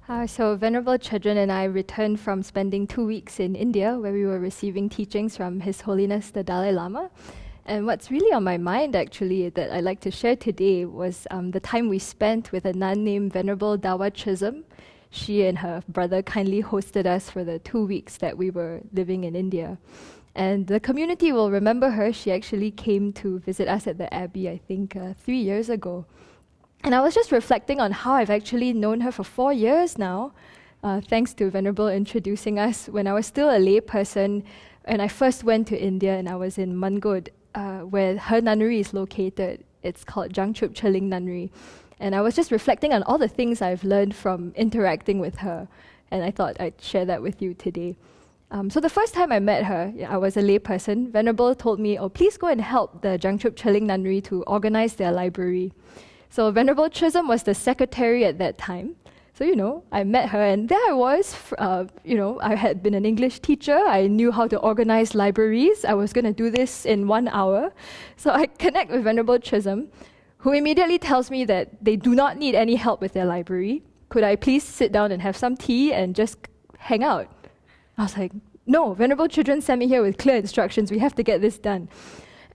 So Venerable Chadran and I returned from spending 2 weeks in India, where we were receiving teachings from His Holiness the Dalai Lama. And what's really on my mind, actually, that I'd like to share today was the time we spent with a nun named Venerable Dawa Chisholm. She and her brother kindly hosted us for the 2 weeks that we were living in India. And the community will remember her. She actually came to visit us at the Abbey, I think, 3 years ago. And I was just reflecting on how I've actually known her for 4 years now, thanks to Venerable introducing us. When I was still a lay person, and I first went to India, and I was in Mangod, where her nunnery is located. It's called Jangchup Cheling Nunnery. And I was just reflecting on all the things I've learned from interacting with her, and I thought I'd share that with you today. So the first time I met her, I was a lay person. Venerable told me, please go and help the Jangchup Cheling Nunnery to organize their library. So Venerable Chisholm was the secretary at that time. So, I met her, and there I was. I had been an English teacher. I knew how to organize libraries. I was going to do this in 1 hour. So I connect with Venerable Chisholm, who immediately tells me that they do not need any help with their library. Could I please sit down and have some tea and just hang out? I was like, no, Venerable Chadran sent me here with clear instructions. We have to get this done.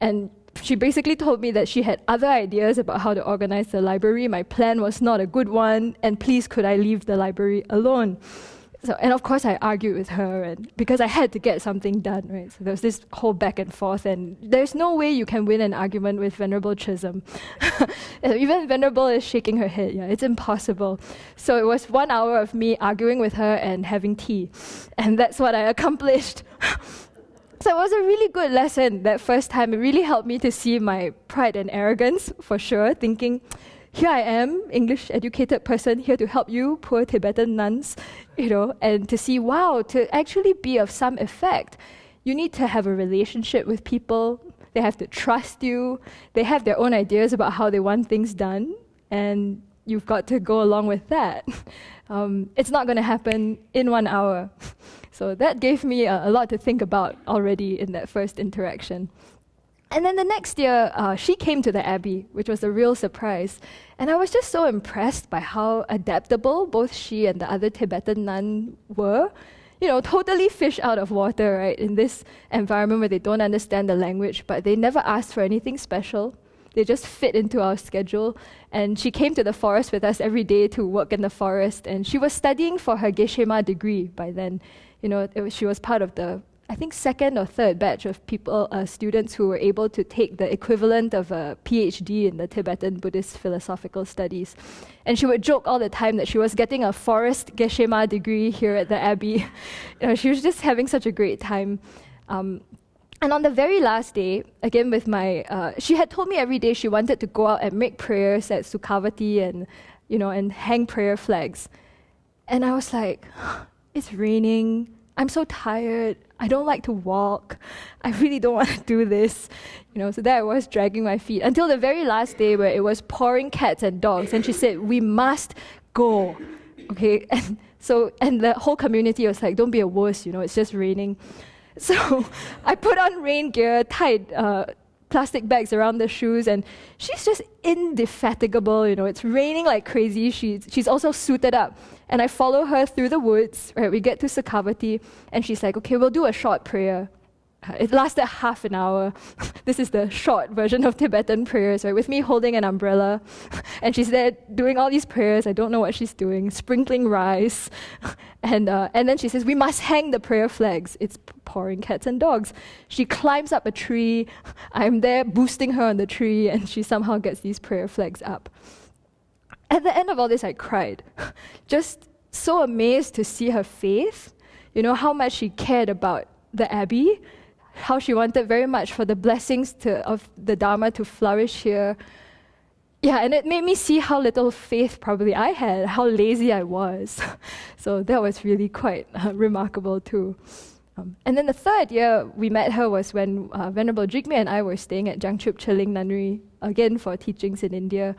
And she basically told me that she had other ideas about how to organize the library. My plan was not a good one, and please could I leave the library alone? And of course I argued with her, and because I had to get something done, right? So there was this whole back and forth, and there's no way you can win an argument with Venerable Chisholm. Even Venerable is shaking her head. Yeah, it's impossible. So it was 1 hour of me arguing with her and having tea, and that's what I accomplished. So it was a really good lesson that first time. It really helped me to see my pride and arrogance, for sure, thinking, here I am, English educated person, here to help you, poor Tibetan nuns, and to see, wow, to actually be of some effect, you need to have a relationship with people. They have to trust you. They have their own ideas about how they want things done, and you've got to go along with that. It's not going to happen in 1 hour. So that gave me a lot to think about already in that first interaction. And then the next year, she came to the Abbey, which was a real surprise. And I was just so impressed by how adaptable both she and the other Tibetan nun were. Totally fish out of water, right? In this environment where they don't understand the language, but they never asked for anything special. They just fit into our schedule. And she came to the forest with us every day to work in the forest. And she was studying for her Geshe-ma degree by then. She was part of the, I think, second or third batch of students who were able to take the equivalent of a PhD in the Tibetan Buddhist philosophical studies. And she would joke all the time that she was getting a forest Geshe-ma degree here at the Abbey. She was just having such a great time. And on the very last day, again with she had told me every day she wanted to go out and make prayers at Sukhavati and hang prayer flags. And I was like, it's raining. I'm so tired. I don't like to walk. I really don't want to do this. So there I was dragging my feet until the very last day where it was pouring cats and dogs. And she said, we must go. Okay. And the whole community was like, don't be a wuss, it's just raining. So I put on rain gear, tied plastic bags around the shoes, and she's just indefatigable. It's raining like crazy. She's also suited up. And I follow her through the woods. Right, we get to Sukhavati, and she's like, okay, we'll do a short prayer. It lasted half an hour. This is the short version of Tibetan prayers, right? With me holding an umbrella. And she's there doing all these prayers. I don't know what she's doing, sprinkling rice. And then she says, we must hang the prayer flags. It's pouring cats and dogs. She climbs up a tree. I'm there boosting her on the tree, and she somehow gets these prayer flags up. At the end of all this, I cried. Just so amazed to see her faith, how much she cared about the Abbey, how she wanted very much for the blessings of the Dharma to flourish here. Yeah, and it made me see how little faith probably I had, how lazy I was. So that was really quite remarkable too. And then the third year we met her was when Venerable Jigme and I were staying at Jangchup Cheling Nunnery, again for teachings in India.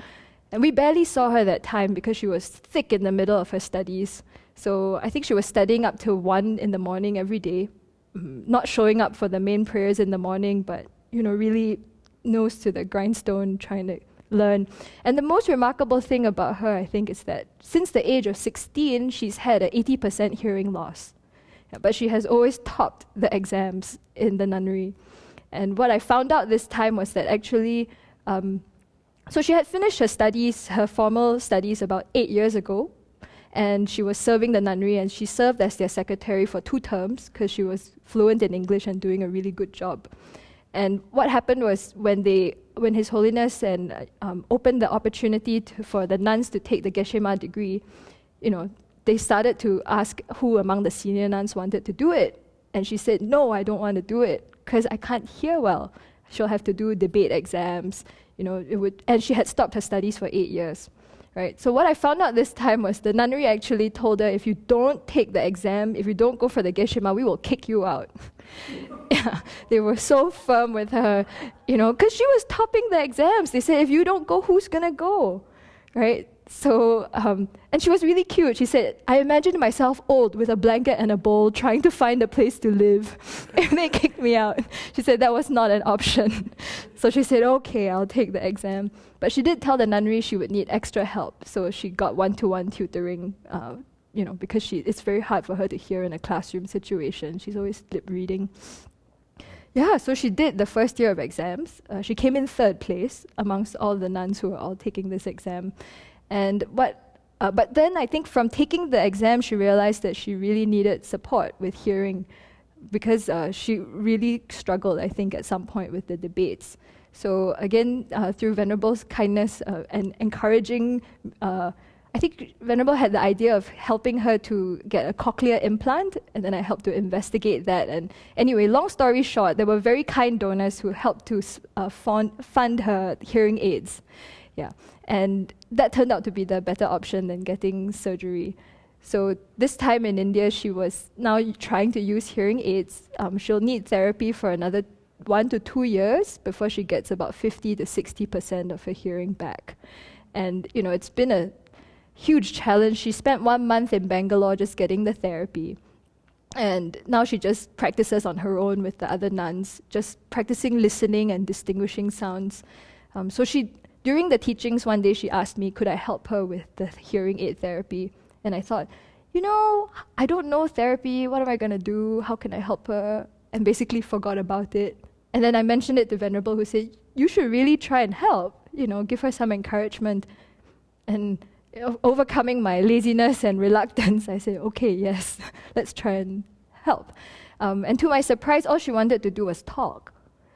And we barely saw her that time because she was thick in the middle of her studies. So I think she was studying up till 1 in the morning every day, not showing up for the main prayers in the morning, but really nose to the grindstone, trying to learn. And the most remarkable thing about her, I think, is that since the age of 16, she's had an 80% hearing loss. But she has always topped the exams in the nunnery. And what I found out this time was that actually, so she had finished her studies, her formal studies, about 8 years ago. And she was serving the nunnery, and she served as their secretary for 2 terms because she was fluent in English and doing a really good job. And what happened was when His Holiness opened the opportunity for the nuns to take the Geshe-ma degree, they started to ask who among the senior nuns wanted to do it. And she said, no, I don't want to do it because I can't hear well. She'll have to do debate exams, and she had stopped her studies for 8 years. Right. So what I found out this time was the nunnery actually told her, if you don't take the exam, if you don't go for the Geshe-ma, we will kick you out. Yeah, they were so firm with her, because she was topping the exams. They said, if you don't go, who's going to go? Right? So, and she was really cute. She said, I imagined myself old with a blanket and a bowl trying to find a place to live. And they kicked me out. She said that was not an option. So she said, okay, I'll take the exam. But she did tell the nunnery she would need extra help. So she got one-to-one tutoring, because it's very hard for her to hear in a classroom situation. She's always lip reading. Yeah, so she did the first year of exams. She came in 3rd place amongst all the nuns who were all taking this exam. But then I think from taking the exam, she realized that she really needed support with hearing because she really struggled, I think, at some point with the debates. So again, through Venerable's kindness and encouraging, I think Venerable had the idea of helping her to get a cochlear implant, and then I helped to investigate that. And anyway, long story short, there were very kind donors who helped to fund her hearing aids. Yeah, and that turned out to be the better option than getting surgery. So this time in India, she was now trying to use hearing aids. She'll need therapy for another 1 to 2 years before she gets about 50 to 60% of her hearing back. And it's been a huge challenge. She spent 1 month in Bangalore just getting the therapy. And now she just practices on her own with the other nuns, just practicing listening and distinguishing sounds. During the teachings one day, she asked me, could I help her with the hearing aid therapy? And I thought, I don't know therapy. What am I going to do? How can I help her? And basically forgot about it. And then I mentioned it to Venerable, who said, you should really try and help, give her some encouragement. And overcoming my laziness and reluctance, I said, okay, yes, let's try and help. And to my surprise, all she wanted to do was talk.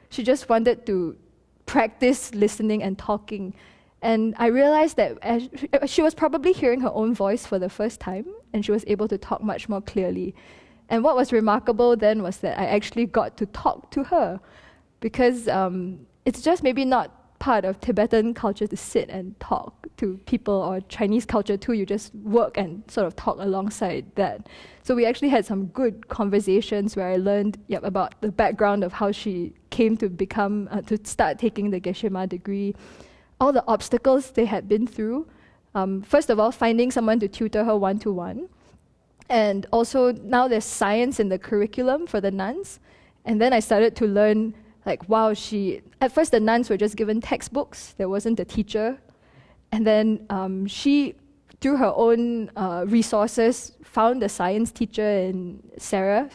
She just wanted to practice listening and talking. And I realized that she was probably hearing her own voice for the first time, and she was able to talk much more clearly. And what was remarkable then was that I actually got to talk to her, because it's just maybe not part of Tibetan culture to sit and talk to people, or Chinese culture too. You just work and sort of talk alongside that. So we actually had some good conversations where I learned about the background of how she came to become, to start taking the Geshe-ma degree, all the obstacles they had been through. First of all, finding someone to tutor her one-to-one. And also now there's science in the curriculum for the nuns. And then I started to learn, at first the nuns were just given textbooks. There wasn't a teacher. And then she, through her own resources, found a science teacher in Sarah,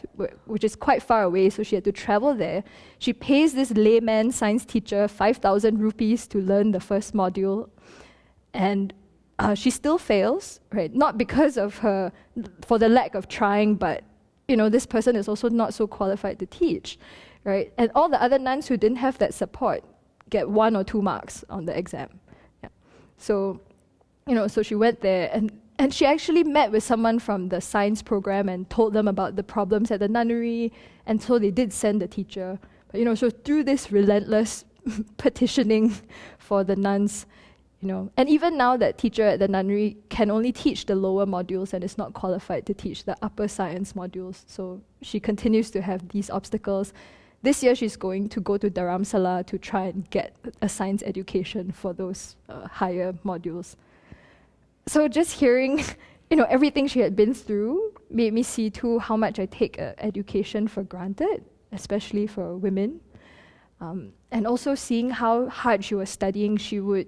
which is quite far away, so she had to travel there. She pays this layman science teacher 5,000 rupees to learn the first module. And she still fails, right? Not because of for the lack of trying, but this person is also not so qualified to teach, right? And all the other nuns who didn't have that support get 1 or 2 marks on the exam. Yeah. So, so she went there, and she actually met with someone from the science program and told them about the problems at the nunnery, and so they did send a teacher. But, so through this relentless petitioning for the nuns, and even now that teacher at the nunnery can only teach the lower modules and is not qualified to teach the upper science modules. So she continues to have these obstacles. This year she's going to go to Dharamsala to try and get a science education for those higher modules. So just hearing, everything she had been through made me see too how much I take education for granted, especially for women. And also seeing how hard she was studying, she would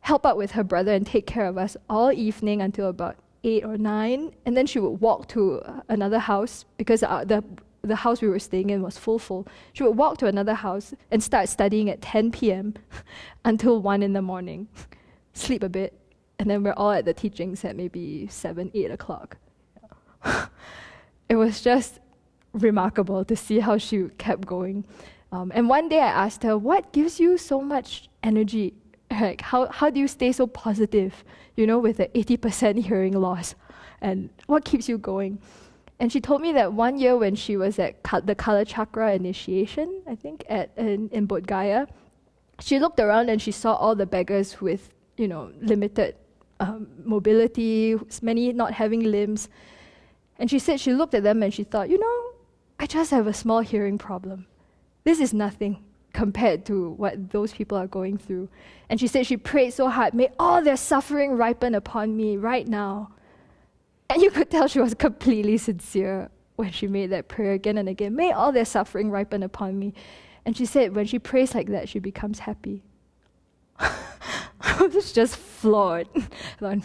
help out with her brother and take care of us all evening until about 8 or 9. And then she would walk to another house because the house we were staying in was full. She would walk to another house and start studying at 10 p.m. until 1 in the morning, sleep a bit, and then we're all at the teachings at maybe 7, 8 o'clock. It was just remarkable to see how she kept going. And one day I asked her, what gives you so much energy? Like, how do you stay so positive, with the 80% hearing loss? And what keeps you going? And she told me that one year when she was at the Kala Chakra initiation, I think, in Bodh Gaya, she looked around and she saw all the beggars with, limited mobility, many not having limbs. And she said she looked at them and she thought, I just have a small hearing problem. This is nothing compared to what those people are going through. And she said she prayed so hard, may all their suffering ripen upon me right now. And you could tell she was completely sincere when she made that prayer again and again. May all their suffering ripen upon me. And she said when she prays like that, she becomes happy. I was just floored. I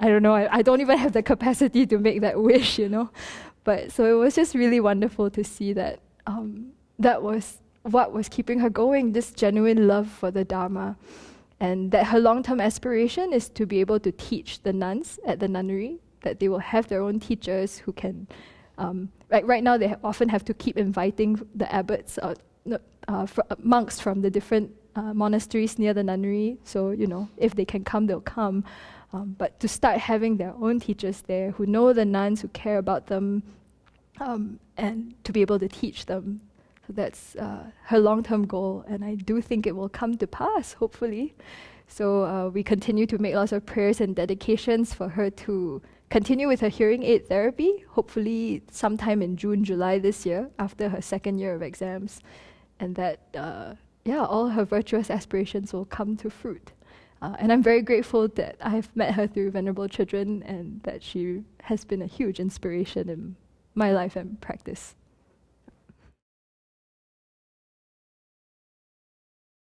don't know, I don't even have the capacity to make that wish, But so it was just really wonderful to see that that was what was keeping her going, this genuine love for the Dharma. And that her long-term aspiration is to be able to teach the nuns at the nunnery, that they will have their own teachers who can, right now they often have to keep inviting the abbots or monks from the different monasteries near the nunnery. So, if they can come, they'll come. But to start having their own teachers there who know the nuns, who care about them, and to be able to teach them. So that's her long-term goal, and I do think it will come to pass, hopefully. So we continue to make lots of prayers and dedications for her to continue with her hearing aid therapy, hopefully sometime in June, July this year, after her second year of exams, and that, all her virtuous aspirations will come to fruit. And I'm very grateful that I've met her through Venerable Children and that she has been a huge inspiration in my life and practice.